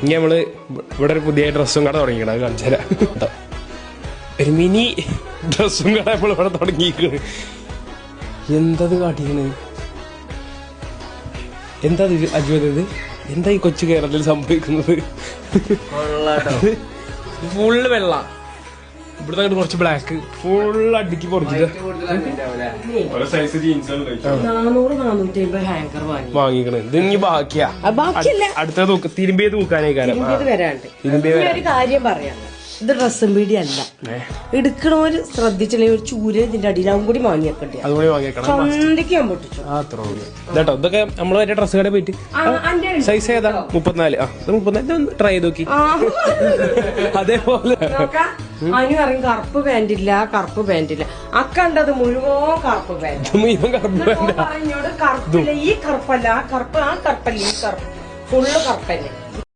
ഇനി നമ്മള് ഇവിടെ ഒരു പുതിയ ഡ്രസ്സും കട തുടങ്ങിക്കണം, അത് കാണിച്ചു തരാം. ഒരു മിനി ഡ്രസ്സും കട നമ്മൾ ഇവിടെ തുടങ്ങിയിരിക്കണ്. എന്തത് കാട്ടിക്കണ്? എന്താ അജ്വത്? എന്താ ഈ കൊച്ചു കേരളത്തിൽ സംഭവിക്കുന്നത്? ഫുള്ള് വെള്ള, ഇവിടുത്തെ കുറച്ച് ബ്ലാക്ക്, ഫുള്ള് അടിക്ക് പൊറിച്ചിട്ട് വാങ്ങിക്കണ്. ഇത് ഇനി ബാക്കിയാ, അടുത്ത തിരുമ്പിയെ തൂക്കാനായി കാലം. ഒരു കാര്യം പറയാം, ഇത് ഡ്രസ്സും പീടി അല്ല. എടുക്കണോര് ശ്രദ്ധിച്ചില്ലെങ്കിൽ ഒരു ചൂര ഇതിന്റെ അടിയിലാവും കൂടി വാങ്ങിയേക്കണ്ടേ, അതുകൂടി വാങ്ങിയേക്കണം. സന്ധ്യക്ക് ഞാൻ പൊട്ടിച്ചു. ഇതാട്ടോ ഇതൊക്കെ നമ്മള് മറ്റേ ഡ്രസ്സ് കടയിൽ പോയിട്ട് സൈസ് ഏതാ? 34. 34 ട്രൈ ചെയ്ത് നോക്കി. അതേപോലെ അതിന് പറയും കറുപ്പ് പാന്റ് ഇല്ല, കറുപ്പ് പാന്റ് ഇല്ല. അക്കണ്ടത് മുഴുവൻ കറുപ്പ് പാന്റ്. പറഞ്ഞോട് കറുപ്പില്ല, ഈ കറുപ്പല്ല, ആ കറുപ്പ്, ആ കറുപ്പല്ല, ഈ കറുപ്പ്, ഫുള്ള് കറുപ്പല്ലേ.